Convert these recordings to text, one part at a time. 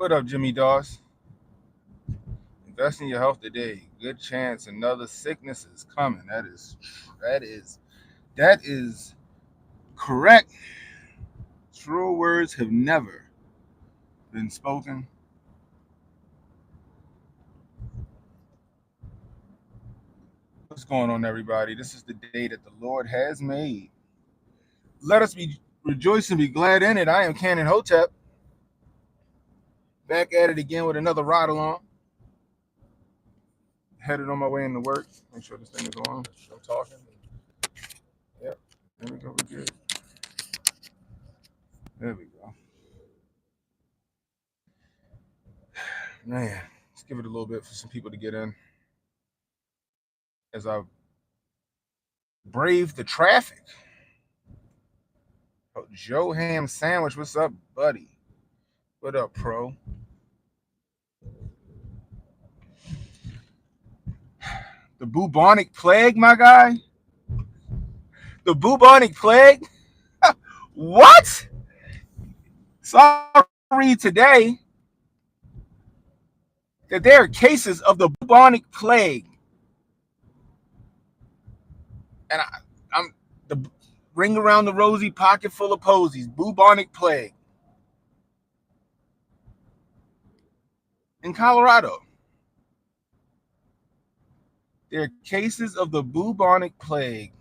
What up, Jimmy Dawes? Invest in your health today. Good chance another sickness is coming. That is that is correct. True words have never been spoken. What's going on, everybody? This is the day that the Lord has made. Let us be rejoice and be glad in it. I am Cannon Hotep, back at it again with another ride along. Headed on my way into work. Make sure this thing is on. I'm talking. Yep. There we go. We're good. There we go. Man, let's give it a little bit for some people to get in as I brave the traffic. Oh, Joe Ham Sandwich, what's up, buddy? What up, pro? The bubonic plague, my guy? The bubonic plague? What? So I read today that there are cases of the bubonic plague. And I'm the ring around the rosy, pocket full of posies. Bubonic plague in Colorado. There are cases of the bubonic plague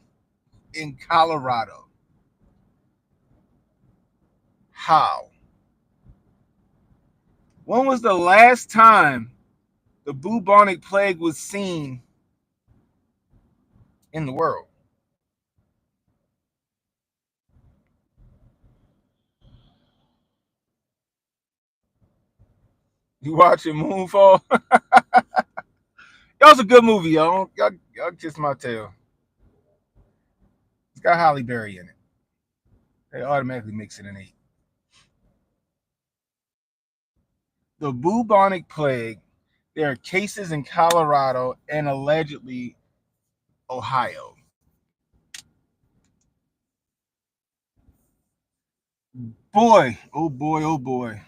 in Colorado. How? When was the last time the bubonic plague was seen in the world? You watching Moonfall? That was a good movie, y'all. Y'all kiss my tail. It's got Halle Berry in it. They automatically mix it in 8. The bubonic plague. There are cases in Colorado and allegedly Ohio. Boy, oh boy, oh boy.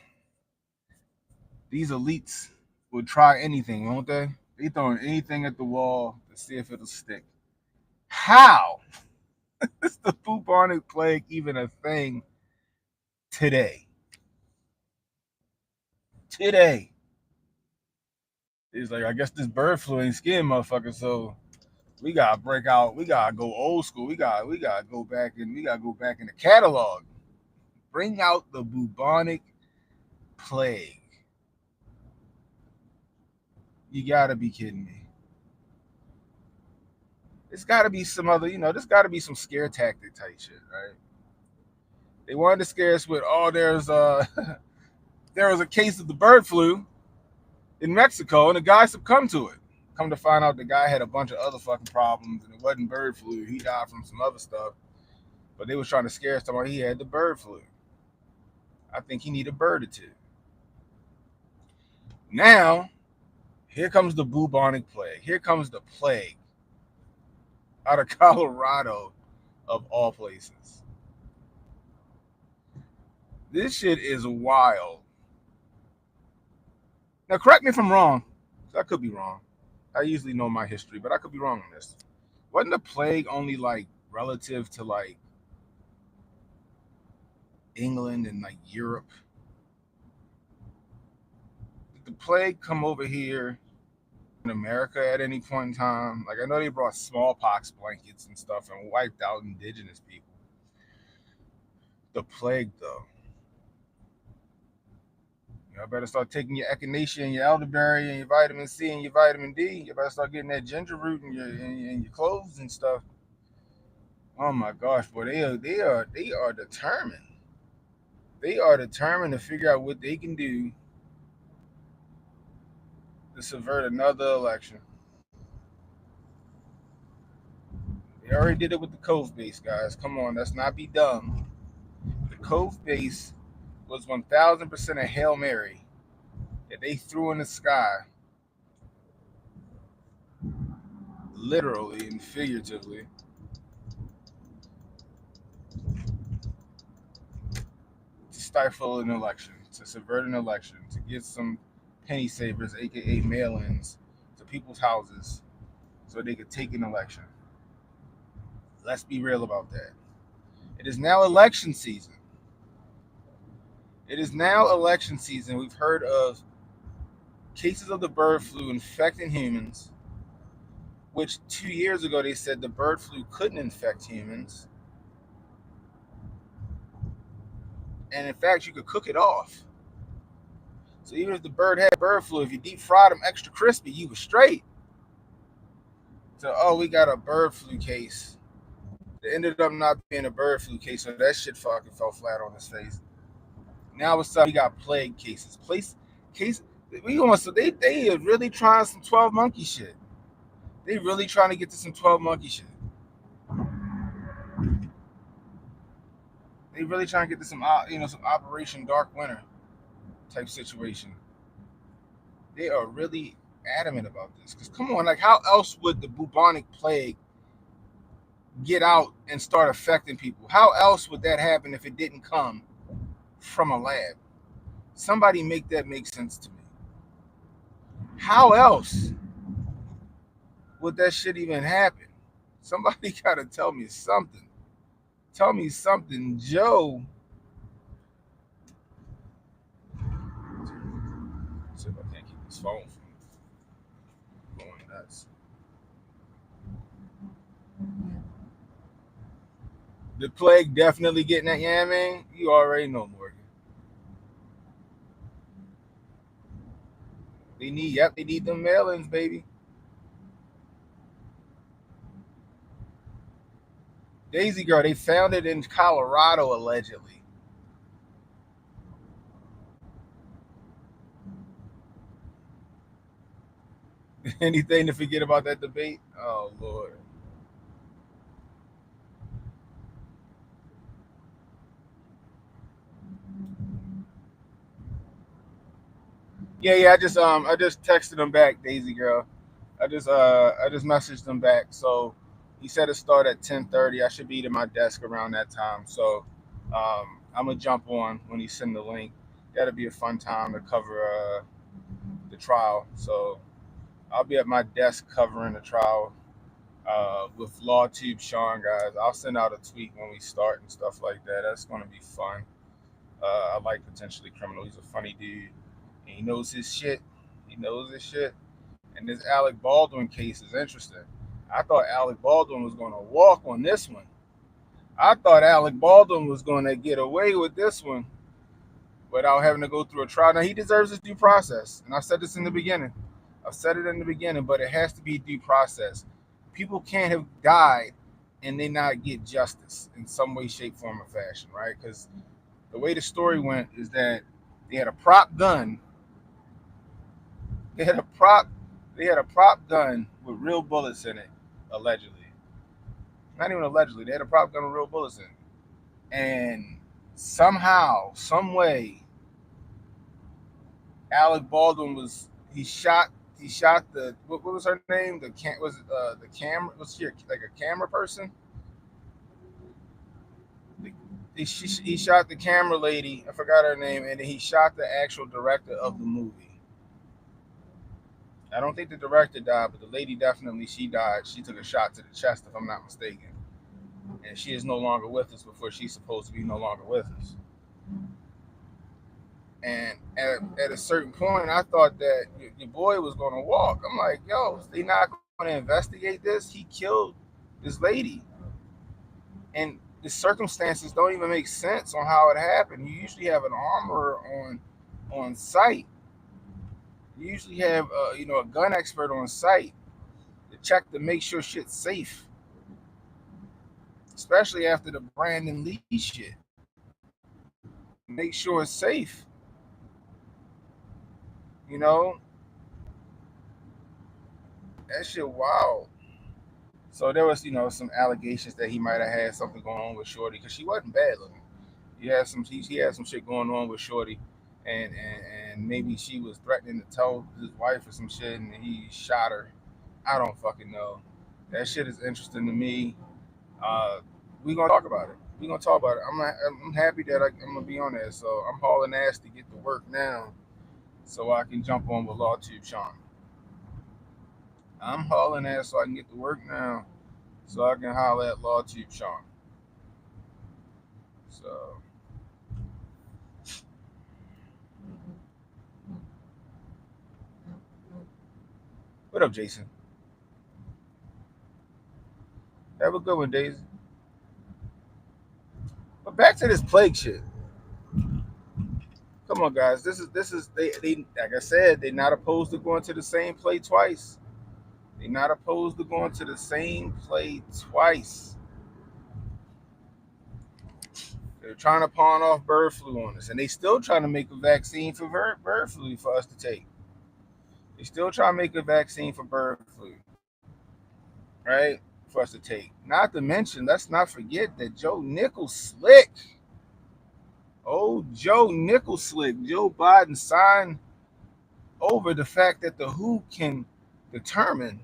These elites will try anything, won't they? They throwing anything at the wall to see if it'll stick. How is the bubonic plague even a thing today? Today. It's like, I guess this bird flu ain't scaring motherfuckers, so we gotta break out. We gotta go old school. We gotta go back and we gotta go back in the catalog. Bring out the bubonic plague. You gotta be kidding me. There's gotta be some other, there's gotta be some scare tactic type shit, right? They wanted to scare us with, oh, there was a case of the bird flu in Mexico, and the guy succumbed to it. Come to find out, the guy had a bunch of other fucking problems, and it wasn't bird flu. He died from some other stuff. But they was trying to scare us talking about he had the bird flu. I think he needed a bird or two. Now, here comes the bubonic plague. Here comes the plague out of Colorado, of all places. This shit is wild. Now, correct me if I'm wrong. I could be wrong. I usually know my history, but I could be wrong on this. Wasn't the plague only like relative to like England and like Europe? Did the plague come over here in America at any point in time? Like, I know they brought smallpox blankets and stuff and wiped out indigenous people. The plague, though. You better start taking your echinacea and your elderberry and your vitamin C and your vitamin D. You better start getting that ginger root in your clothes and stuff. Oh my gosh, boy, they are determined. They are determined to figure out what they can do to subvert another election. They already did it with the Cove base, guys. Come on, let's not be dumb. The Cove base was 1,000% a Hail Mary that they threw in the sky, literally and figuratively. stifle an election, to subvert an election, to get some penny savers, aka mail-ins, to people's houses so they could take an election. Let's be real about that. It is now election season. It is now election season. We've heard of cases of the bird flu infecting humans, which 2 years ago they said the bird flu couldn't infect humans. And in fact, you could cook it off. So even if the bird had bird flu, if you deep fried them extra crispy, you were straight. So, oh, we got a bird flu case. It ended up not being a bird flu case, so that shit fucking fell flat on his face. Now it's we got plague cases. We almost they are really trying some 12 monkey shit. They really trying to get to some 12 monkey shit. They really trying to get to some some Operation Dark Winter type situation. They are really adamant about this. Because come on, like how else would the bubonic plague get out and start affecting people? How else would that happen if it didn't come from a lab? Somebody make that make sense to me. How else would that shit even happen? Somebody gotta tell me something. Tell me something, Joe. Let's see if I can't keep this phone from going nuts. The plague definitely getting that yamming. You already know, Morgan. They need them mail-ins, baby. Daisy Girl, they found it in Colorado, allegedly. Anything to forget about that debate? Oh, Lord. Yeah, I just texted him back, Daisy Girl. I just messaged him back. So he said it start at 10:30. I should be at my desk around that time. So I'm gonna jump on when he send the link. That'll be a fun time to cover the trial. So I'll be at my desk covering the trial with LawTube Sean, guys. I'll send out a tweet when we start and stuff like that. That's gonna be fun. I like Potentially Criminal. He's a funny dude. And he knows his shit. He knows his shit. And this Alec Baldwin case is interesting. I thought Alec Baldwin was going to walk on this one. I thought Alec Baldwin was going to get away with this one without having to go through a trial. Now, he deserves his due process. And I said this in the beginning. I've said it in the beginning, but it has to be due process. People can't have died and they not get justice in some way, shape, form, or fashion, right? Because the way the story went is that they had a prop gun. They had a prop gun with real bullets in it, allegedly. Not even allegedly. They had a prop gun with real bullets in it. And somehow, some way, Alec Baldwin he shot the what was her name? The camera was she like a camera person? He shot the camera lady. I forgot her name, and then he shot the actual director of the movie. I don't think the director died, but the lady definitely she died. She took a shot to the chest, if I'm not mistaken. And she is no longer with us before she's supposed to be no longer with us. And at a certain point, I thought that your boy was going to walk. I'm like, yo, they not going to investigate this? He killed this lady. And the circumstances don't even make sense on how it happened. You usually have an armorer on site. You usually have a gun expert on site to check to make sure shit's safe, especially after the Brandon Lee shit. Make sure it's safe. You know, that shit wild. So there was, some allegations that he might have had something going on with Shorty because she wasn't bad looking. He had some shit going on with Shorty, and maybe she was threatening to tell his wife or some shit, and he shot her. I don't fucking know. That shit is interesting to me. We gonna talk about it. We gonna talk about it. I'm happy that I'm gonna be on there. So I'm hauling ass to get to work now, so I can jump on with LawTube Sean. I'm hauling ass so I can get to work now, so I can holler at LawTube Sean. So what up, Jason? Have a good one, Daisy. But back to this plague shit. Come on, guys. This is they like I said, they're not opposed to going to the same play twice. They're not opposed to going to the same play twice. They're trying to pawn off bird flu on us, and they still trying to make a vaccine for bird flu for us to take. They still trying to make a vaccine for bird flu, right? For us to take. Not to mention, let's not forget that Joe Nichols slick. Oh, Joe Nichols slick. Joe Biden signed over the fact that the WHO can determine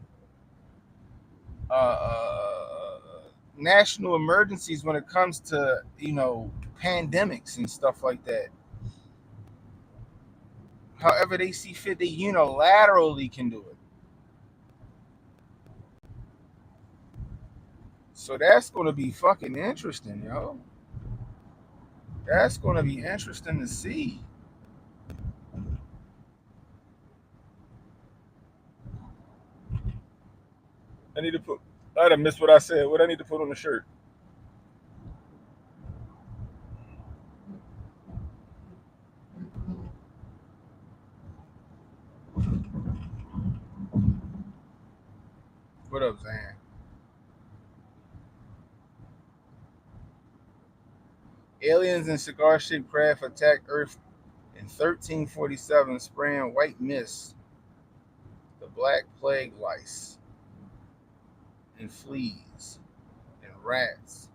national emergencies when it comes to pandemics and stuff like that. However they see fit, they unilaterally can do it. So that's going to be fucking interesting, yo. That's going to be interesting to see. I need to put. I'd have missed what I said. What I need to put on the shirt? What up, Zan? Aliens in cigar-shaped craft attacked Earth in 1347, spraying white mist, the Black Plague lice, and fleas, and rats.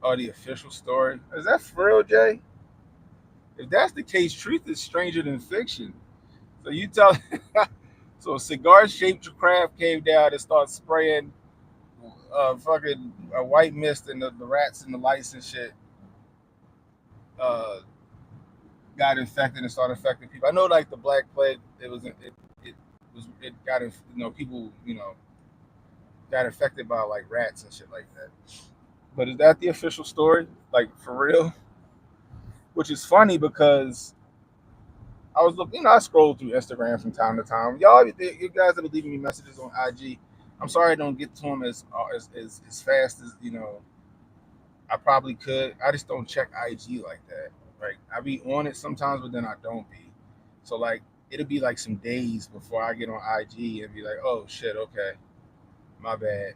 Oh, the official story. Is that for real, Jay? If that's the case, truth is stranger than fiction. So you tell. So a cigar-shaped craft came down and started spraying fucking white mist, and the rats and the lice and shit uh, got infected and started affecting people. I know, like the Black Plague, it got people got infected by like rats and shit like that. But is that the official story? Like for real? Which is funny because I was looking, I scroll through Instagram from time to time. You guys that are leaving me messages on IG, I'm sorry I don't get to them as fast as I probably could. I just don't check IG like that. Like I be on it sometimes, but then I don't be. So like it'll be like some days before I get on IG and be like, oh shit, okay, my bad,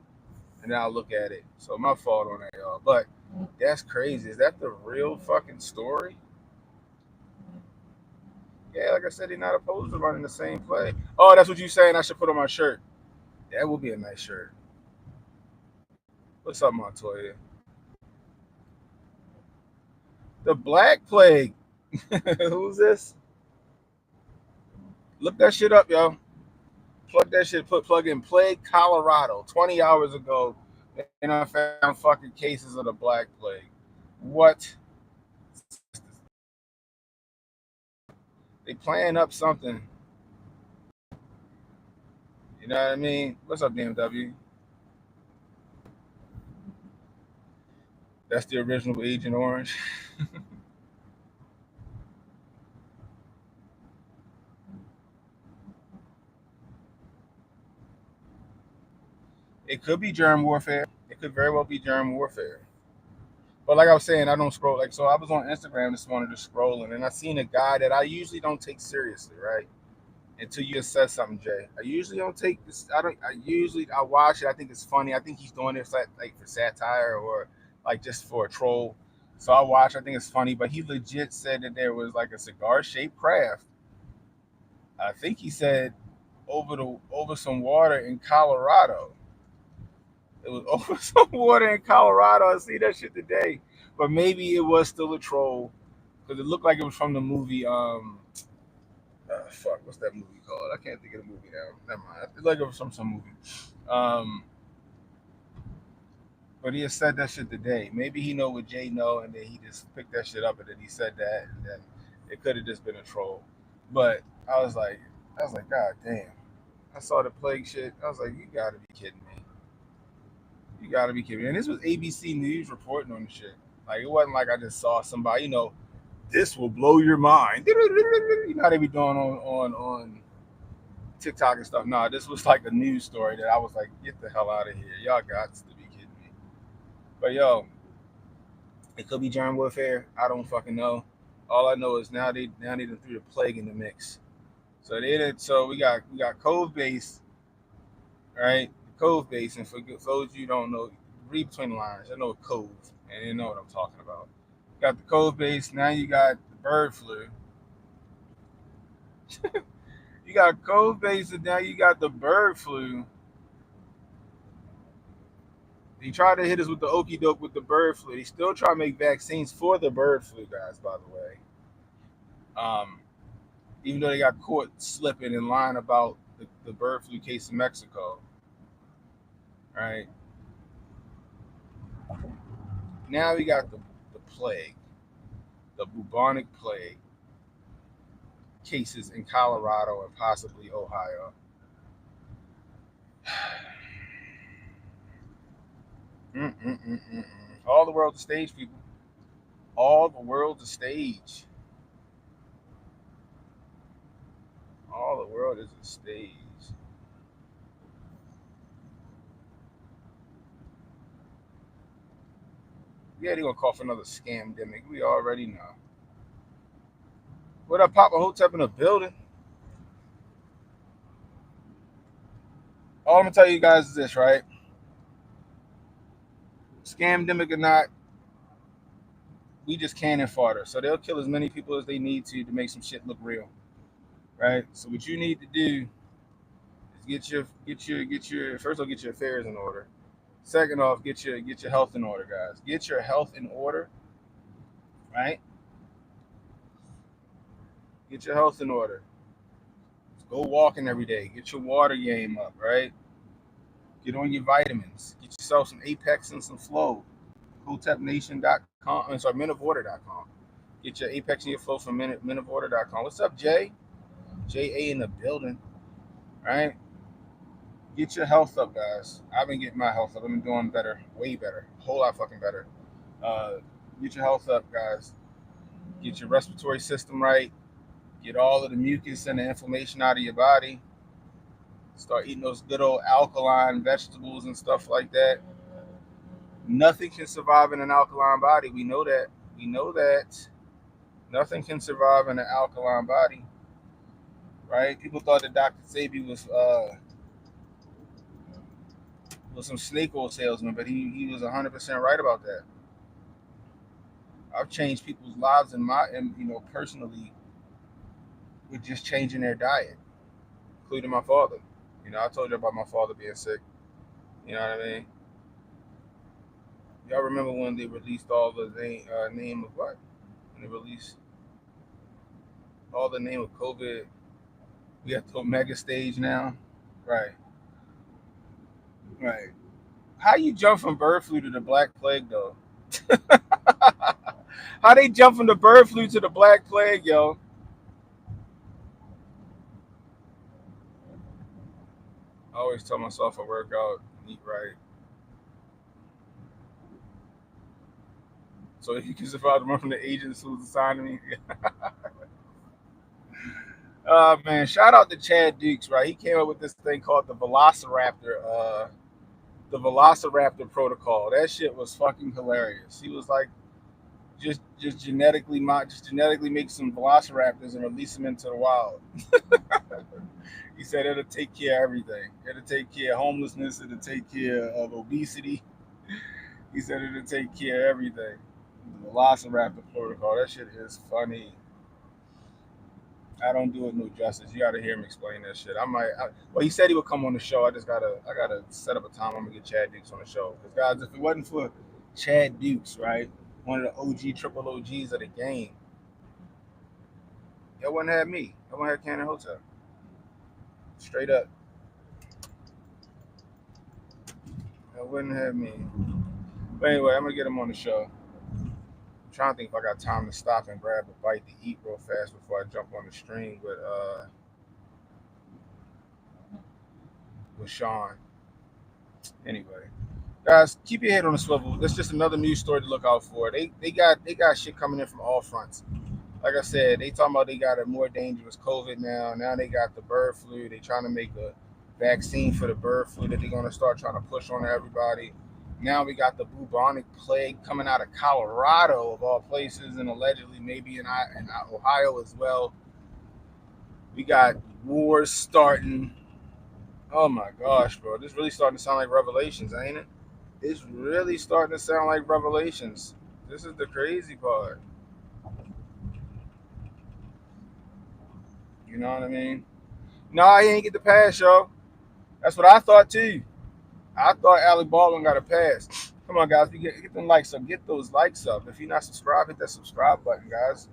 and then I'll look at it. So my fault on that, y'all. But that's crazy. Is that the real fucking story? Yeah, like I said, they're not opposed to running the same play. Oh, that's what you saying? I should put on my shirt. That would be a nice shirt. What's up, Montoya? The Black Plague. Who's this? Look that shit up, yo. Plug that shit. Plug in Plague Colorado. 20 hours ago, and I found fucking cases of the Black Plague. What? They playing up something. You know what I mean? What's up, BMW? That's the original Agent Orange. It could be germ warfare. It could very well be germ warfare. But like I was saying, I don't scroll. Like, so I was on Instagram this morning just scrolling, and I seen a guy that I usually don't take seriously, right? Until you said something, Jay. I usually don't take this. I don't. I watch it. I think it's funny. I think he's doing this like for satire or like just for a troll. So I watch. I think it's funny, but he legit said that there was like a cigar shaped craft. I think he said over some water in Colorado. It was over some water in Colorado. I see that shit today, but maybe it was still a troll because it looked like it was from the movie. Fuck, what's that movie called? I can't think of the movie now. Never mind. It's like it was from some movie. Um, But he has said that shit today. Maybe he know what Jay know, and then he just picked that shit up, and then he said that, and then it could have just been a troll. But I was like, God damn. I saw the plague shit. I was like, you gotta be kidding me. You gotta be kidding me. And this was ABC News reporting on the shit. Like it wasn't like I just saw somebody. This will blow your mind. You know how they be doing on TikTok and stuff. Nah, this was like a news story that I was like, get the hell out of here. Y'all got to be kidding me. But yo, it could be germ warfare. I don't fucking know. All I know is now they done threw the plague in the mix. So they did. So we got Cove Base, right? Cove Base, and for those you don't know, read between the lines. I know Cove, and you know what I'm talking about. Got the Cove Base. Now you got the bird flu. You got Cove Base, and now you got the bird flu. He tried to hit us with the okey doke with the bird flu. He still try to make vaccines for the bird flu, guys. By the way, um, even though they got caught slipping in line about the bird flu case in Mexico, right? Now we got the plague, the bubonic plague cases in Colorado and possibly Ohio. Mm-mm-mm-mm-mm. All the world's a stage, people. All the world's a stage. All the world is a stage. Yeah, they're gonna call for another scam demic. We already know. What up, Papa Hotep in the building? All I'm gonna tell you guys is this, right? Scam demic or not, we just cannon fodder. So they'll kill as many people as they need to make some shit look real, right? So what you need to do is get your first of all, get your affairs in order. Second off, get your health in order, guys. Get your health in order, right? Get your health in order. Go walking every day. Get your water game up, right? Get on your vitamins. Get yourself some Apex and some Flow. HotepNation.com. I'm sorry, menoforder.com. Get your Apex and your Flow from menoforder.com. What's up, Jay? JA in the building, right? Get your health up, guys. I've been getting my health up. I've been doing better, way better, a whole lot fucking better. Uh, get your health up, guys. Get your respiratory system right. Get all of the mucus and the inflammation out of your body. Start eating those good old alkaline vegetables and stuff like that. Nothing can survive in an alkaline body. We know that. We know that. Nothing can survive in an alkaline body, right? People thought that Dr. Sebi was some snake oil salesman, but he was 100% right about that. I've changed people's lives personally with just changing their diet, including my father. I told you about my father being sick. You know what I mean? Y'all remember when they released all the name of what? When they released all the name of COVID, we have to Omega stage now. Right, right. How you jump from bird flu to the black plague though? How they jump from the bird flu to the black plague, yo? I always tell myself I work out, eat right, so you can survive the run from the agents who's assigned to me. Man, shout out to Chad Dukes, right? He came up with this thing called the Velociraptor protocol. That shit was fucking hilarious. He was like, just genetically make some velociraptors and release them into the wild. He said it'll take care of everything. It'll take care of homelessness. It'll take care of obesity. He said it'll take care of everything. The Velociraptor protocol. That shit is funny. I don't do it no justice. You got to hear him explain that shit. Well, he said he would come on the show. I gotta set up a time. I'm gonna get Chad Dukes on the show. Because guys, if it wasn't for Chad Dukes, right, one of the triple OGs of the game, y'all wouldn't have me. Y'all wouldn't have Cannon Hotel. Straight up, y'all wouldn't have me. But anyway, I'm gonna get him on the show. I'm trying to think if I got time to stop and grab a bite to eat real fast before I jump on the stream with Sean. Anyway, guys, keep your head on the swivel. That's just another news story to look out for. They got shit coming in from all fronts. Like I said, they talking about they got a more dangerous COVID now. Now they got the bird flu. They trying to make a vaccine for the bird flu that they're gonna start trying to push on everybody. Now we got the bubonic plague coming out of Colorado of all places, and allegedly maybe in Ohio as well. We got wars starting. Oh my gosh, bro! This really starting to sound like Revelations, ain't it? It's really starting to sound like Revelations. This is the crazy part. You know what I mean? No, he ain't get the pass, yo. That's what I thought too. I thought Alec Baldwin got a pass. Come on, guys, we get them likes up. Get those likes up. If you're not subscribed, hit that subscribe button, guys.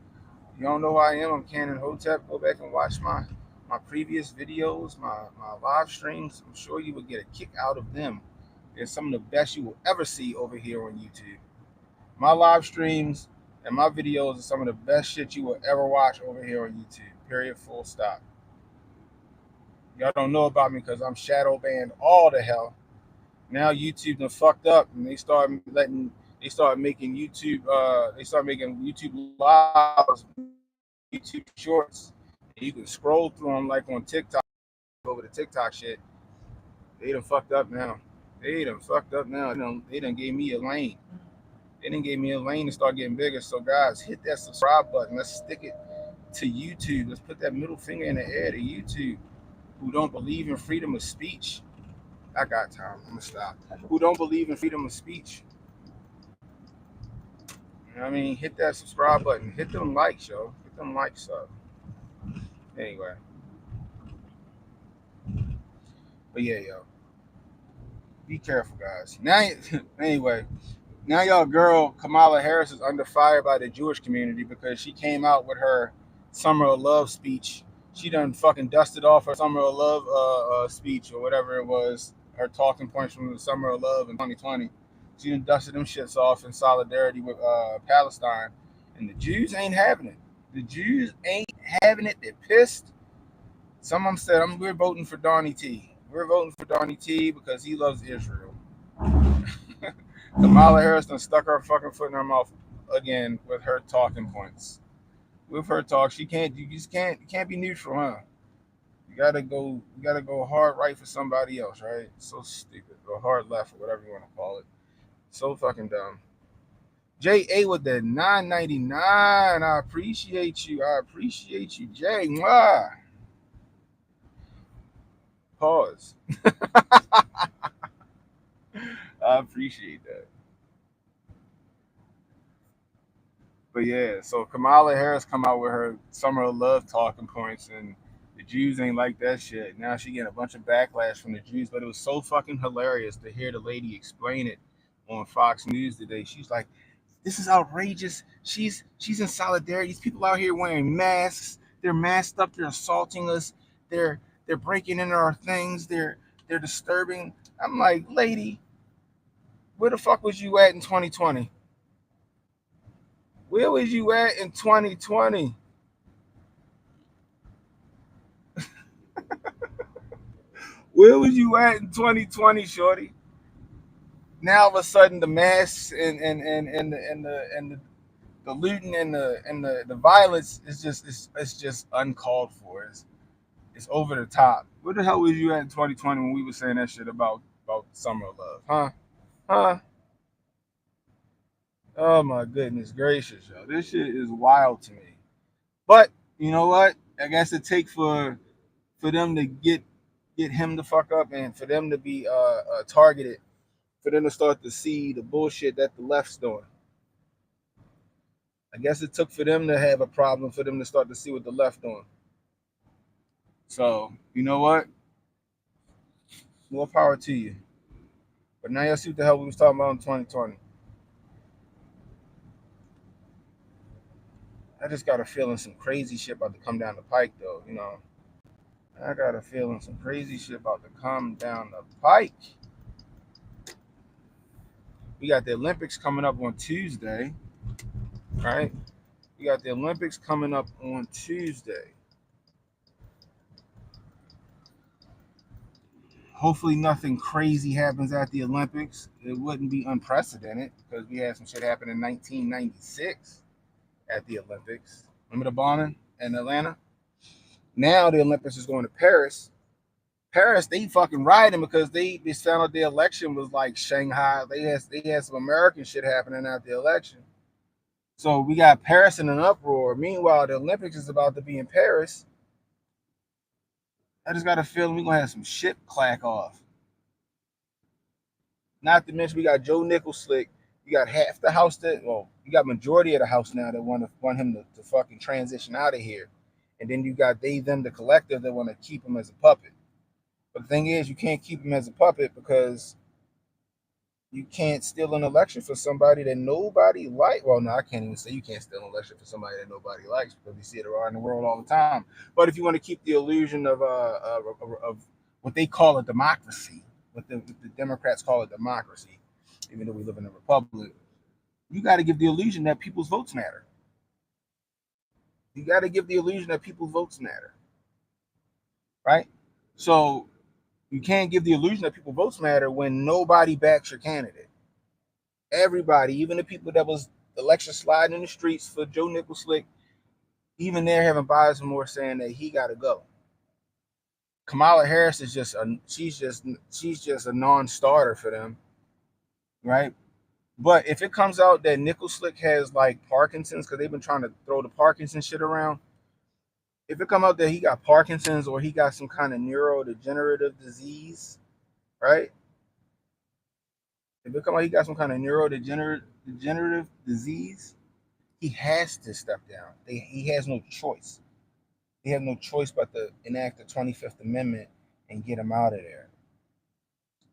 You don't know who I am. I'm Cannon Hotep. Go back and watch my previous videos, my live streams. I'm sure you would get a kick out of them. They're some of the best you will ever see over here on YouTube. My live streams and my videos are some of the best shit you will ever watch over here on YouTube. Period. Full stop. Y'all don't know about me because I'm shadow banned all the hell. Now YouTube done fucked up and they start making YouTube lives, YouTube shorts. And you can scroll through them like on TikTok over the TikTok shit. They done fucked up now. They done fucked up now. They done gave me a lane. They done gave me a lane to start getting bigger. So guys, hit that subscribe button. Let's stick it to YouTube. Let's put that middle finger in the air to YouTube, who don't believe in freedom of speech. I got time. I'm gonna stop. Who don't believe in freedom of speech? You know what I mean? Hit that subscribe button. Hit them likes, yo. Hit them likes up. Anyway. But yeah, yo. Be careful, guys. Now, anyway, now y'all girl Kamala Harris is under fire by the Jewish community because she came out with her Summer of Love speech. She done fucking dusted off her Summer of Love speech or whatever it was, her talking points from the Summer of Love in 2020. She done dusted them shits off in solidarity with Palestine. And the Jews ain't having it. The Jews ain't having it. They're pissed. Some of them said, we're voting for Donnie T. We're voting for Donnie T because he loves Israel. Kamala Harris done stuck her fucking foot in her mouth again with her talking points. With her talk, you can't be neutral, huh? You gotta go hard right for somebody else, right? So stupid. Or hard left, or whatever you want to call it. So fucking dumb. J.A. with the $9.99. I appreciate you. Jay. Mwah. Pause. I appreciate that. But yeah, so Kamala Harris come out with her Summer of Love talking points, and the Jews ain't like that shit. Now she getting a bunch of backlash from the Jews, but it was so fucking hilarious to hear the lady explain it on Fox News today. She's like, "This is outrageous. She's in solidarity. These people out here wearing masks. They're masked up. They're assaulting us. They're breaking into our things. They're disturbing." I'm like, lady, where the fuck was you at in 2020? Where was you at in 2020? Where was you at in 2020, shorty? Now all of a sudden the masks and the looting and the violence is just it's just uncalled for. It's over the top. Where the hell was you at in 2020 when we were saying that shit about Summer of Love? Huh? Huh? Oh my goodness gracious, yo. This shit is wild to me. But you know what? I guess it takes for them to get him to fuck up and for them to be targeted, for them to start to see the bullshit that the left's doing. I guess it took for them to have a problem for them to start to see what the left doing. So you know what? More power to you. But now y'all see what the hell we was talking about in 2020. I just got a feeling some crazy shit about to come down the pike, though. You know, I got a feeling some crazy shit about to come down the pike. We got the Olympics coming up on Tuesday, right? We got the Olympics coming up on Tuesday. Hopefully, nothing crazy happens at the Olympics. It wouldn't be unprecedented because we had some shit happen in 1996 at the Olympics. Remember the bombing in Atlanta? Now the Olympics is going to Paris. Paris, they fucking rioting because they found out the election was like Shanghai. They had some American shit happening at the election. So we got Paris in an uproar. Meanwhile, the Olympics is about to be in Paris. I just got a feeling we're gonna have some shit clack off. Not to mention we got Joe Nichols slick. You got half the house you got majority of the house now that want him to fucking transition out of here. And then you got they, them, the collective that want to keep him as a puppet. But the thing is, you can't keep him as a puppet because you can't steal an election for somebody that nobody likes. Well, no, I can't even say you can't steal an election for somebody that nobody likes because we see it around the world all the time. But if you want to keep the illusion of what they call a democracy, what the Democrats call a democracy, even though we live in a republic, you got to give the illusion that people's votes matter. You got to give the illusion that people's votes matter, right? So you can't give the illusion that people's votes matter when nobody backs your candidate. Everybody, even the people that was election sliding in the streets for Joe Nichols slick, even they're having buyer's remorse saying that he got to go. Kamala Harris is she's just a non-starter for them, right? But if it comes out that Nichols slick has like Parkinson's, because they've been trying to throw the Parkinson's shit around, if it come out that he got Parkinson's or he got some kind of neurodegenerative disease, right? If it come out he got some kind of neurodegenerative disease, he has to step down. He has no choice. They have no choice but to enact the 25th Amendment and get him out of there.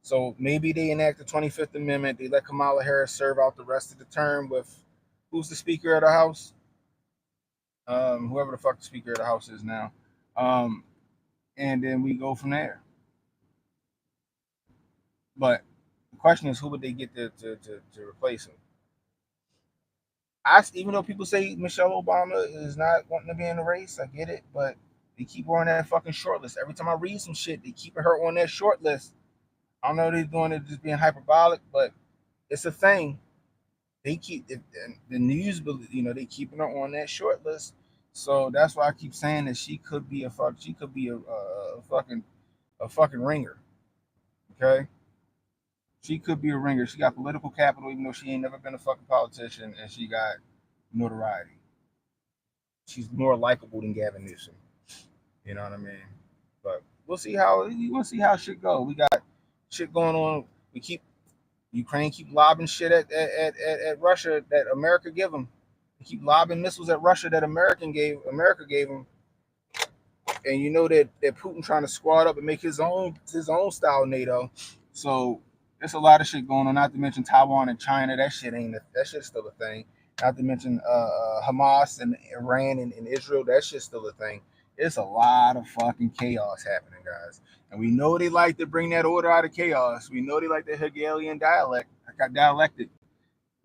So maybe they enact the 25th Amendment. They let Kamala Harris serve out the rest of the term with who's the Speaker of the House? Whoever the fuck the Speaker of the House is now. And then we go from there. But the question is, who would they get to replace him? Even though people say Michelle Obama is not wanting to be in the race, I get it, but they keep her on that fucking short list. Every time I read some shit, they keep her on that short list. I don't know if they're doing it just being hyperbolic, but it's a thing. They keep the news, they keeping her on that short list. So that's why I keep saying that she could be a fucking ringer. Okay, she could be a ringer. She got political capital, even though she ain't never been a fucking politician, and she got notoriety. She's more likable than Gavin Newsom. You know what I mean? But we'll see how shit go. We got shit going on. We keep Ukraine keep lobbing shit at Russia that America give them. They keep lobbing missiles at Russia that America gave them. And you know that Putin trying to squad up and make his own style NATO. So there's a lot of shit going on. Not to mention Taiwan and China. That shit's still a thing. Not to mention Hamas and Iran and Israel. That shit's still a thing. It's a lot of fucking chaos happening, guys. And we know they like to bring that order out of chaos. We know they like the Hegelian dialectic.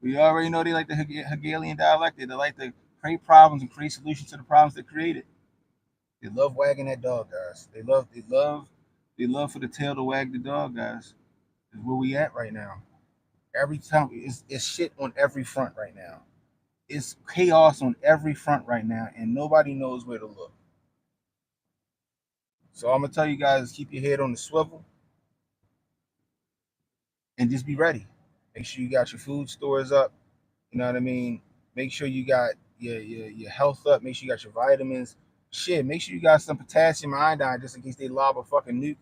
We already know they like the Hegelian dialectic. They like to create problems and create solutions to the problems they created. They love wagging that dog, guys. They love for the tail to wag the dog, guys. Is where we at right now. Every time it's shit on every front right now. It's chaos on every front right now, and nobody knows where to look. So I'm gonna tell you guys, keep your head on the swivel and just be ready. Make sure you got your food stores up. You know what I mean? Make sure you got your health up. Make sure you got your vitamins. Shit, make sure you got some potassium iodine just in case they lob a fucking nuke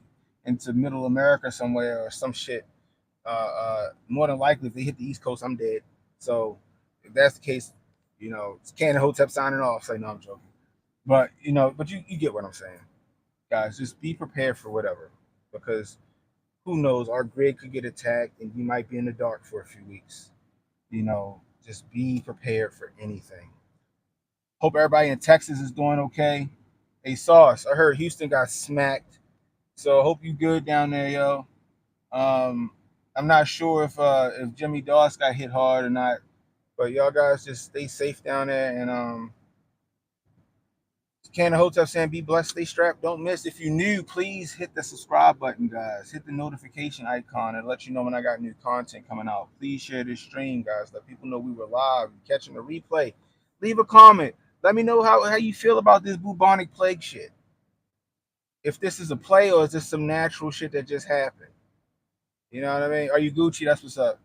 into middle America somewhere or some shit. More than likely, if they hit the East Coast, I'm dead. So if that's the case, it's Cannon Hotep signing off. Say no, I'm joking. But you get what I'm saying, guys. Just be prepared for whatever, because who knows? Our grid could get attacked, and you might be in the dark for a few weeks. Just be prepared for anything. Hope everybody in Texas is doing okay. Hey, Sauce, I heard Houston got smacked. So I hope you good down there, yo. I'm not sure if Jimmy Doss got hit hard or not, but y'all guys just stay safe down there. And Cannon Hotel saying be blessed, stay strapped, don't miss. If you're new, please hit the subscribe button, guys. Hit the notification icon and let you know when I got new content coming out. Please share this stream, guys. Let people know we were live, catching the replay. Leave a comment. Let me know how you feel about this bubonic plague shit. If this is a play or is this some natural shit that just happened? You know what I mean? Are you Gucci? That's what's up.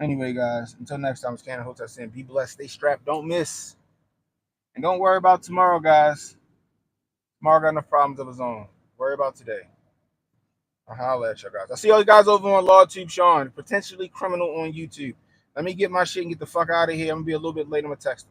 Anyway, guys, until next time, it's Cannon Hotel saying be blessed, stay strapped, don't miss. And don't worry about tomorrow, guys. Tomorrow got enough problems of his own. Worry about today. I'll holler at you guys. I'll see all you guys over on LawTube Sean, potentially criminal on YouTube. Let me get my shit and get the fuck out of here. I'm gonna be a little bit late on my text.